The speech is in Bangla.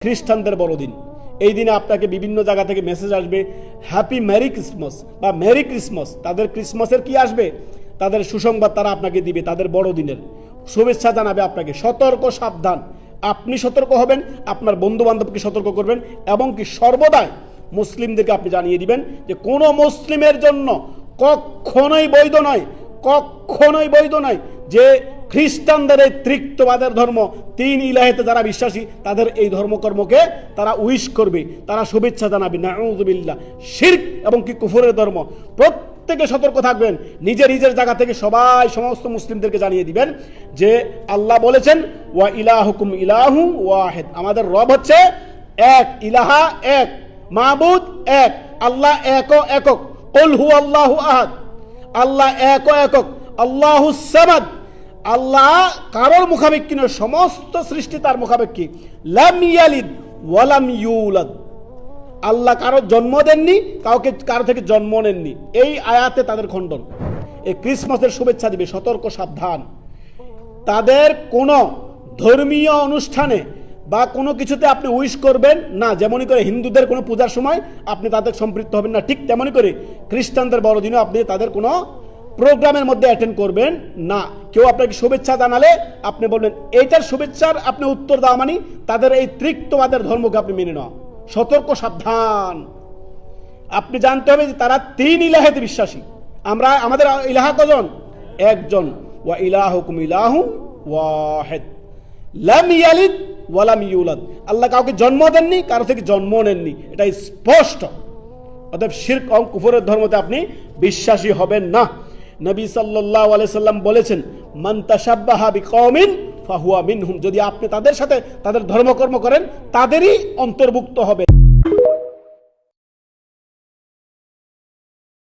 খ্রিস্টানদের বড়দিন। এই দিনে আপনাকে বিভিন্ন জায়গা থেকে মেসেজ আসবে হ্যাপি মেরি ক্রিসমাস বা মেরি ক্রিসমাস। তাদের ক্রিসমাসের কি আসবে, তাদের সুসংবাদ তারা আপনাকে দিবে, তাদের বড়দিনের শুভেচ্ছা জানাবে আপনাকে। সতর্ক, সাবধান। আপনি সতর্ক হবেন, আপনার বন্ধু বান্ধবকে সতর্ক করবেন, এবং কি সর্বদাই মুসলিমদেরকে আপনি জানিয়ে দিবেন যে কোনো মুসলিমের জন্য কখনোই বৈধ নয়, কখনোই বৈধ নয় যে খ্রিস্টানদের এই ত্রিত্ববাদের ধর্ম, তিন ইলাহেতে যারা বিশ্বাসী, তাদের এই ধর্মকর্মকে তারা উইশ করবে, তারা শুভেচ্ছা জানাবে। নাউযুবিল্লাহ। শিরক এবং কি কুফরের ধর্ম। প্রত্যেকে সতর্ক থাকবেন, নিজের নিজের জায়গা থেকে সবাই সমস্ত মুসলিমদেরকে জানিয়ে দিবেন যে আল্লাহ বলেছেন ওয়া ইলাহুকুম ইলাহু ওয়াহিদ, আমাদের রব হচ্ছে এক, ইলাহা এক, মাবুদ এক, আল্লাহ এক একক। কুল হুয়াল্লাহু আহাদ, আল্লাহ এক একক। আল্লাহুস সামাদ, আল্লাহ কারোর মুখাপেক্ষী নয়, সমস্ত সৃষ্টি তার মুখাপেক্ষী। লাম ইয়ালিদ ওয়া লাম ইউলাদ, আল্লাহ কারোর জন্ম দেননি, কারো থেকে জন্ম নেননি। এই আয়াতে তাদের খণ্ডন। এই ক্রিসমাসের শুভেচ্ছা দিবে, সতর্ক, সাবধান। তাদের কোনো ধর্মীয় অনুষ্ঠানে বা কোনো কিছুতে আপনি উইশ করবেন না। যেমনই করে হিন্দুদের কোনো পূজার সময় আপনি তাদের সম্পৃক্ত হবেন না, ঠিক তেমনই করে খ্রিস্টানদের বড়দিনে আপনি তাদের কোনো প্রোগ্রামের মধ্যে অ্যাটেন্ড করবেন না। কেউ আপনাকে শুভেচ্ছা জানালে আপনি বলবেন এইটার শুভেচ্ছার আপনি উত্তর দেওয়া মানে তাদের এই ত্রিত্ববাদের ধর্মকে আপনি মেনে নেওয়া। সতর্ক, সাবধান। আপনি জানতে হবে যে তারা তিন ইলাহেতে বিশ্বাসী। আমাদের ইলাহা কজন? একজন। ওয়া ইলাহুকুম ইলাহু ওয়াহিদ, লাম ইয়ালিদ ওয়া লাম ইউলাদ, আল্লাহ কাউকে জন্ম দেননি, কারো থেকে জন্ম নেননি, এটা স্পষ্ট। অতএব শিরক ও কুফরের ধর্মতে আপনি বিশ্বাসী হবেন না। নবী সাল্লাল্লাহু আলাইহি সাল্লাম বলেছেন মান তাশাব্বাহা বিকওমিন ফাহুয়া মিনহুম, যদি আপনি তাদের সাথে তাদের ধর্মকর্ম করেন তাদেরই অন্তর্ভুক্ত হবে।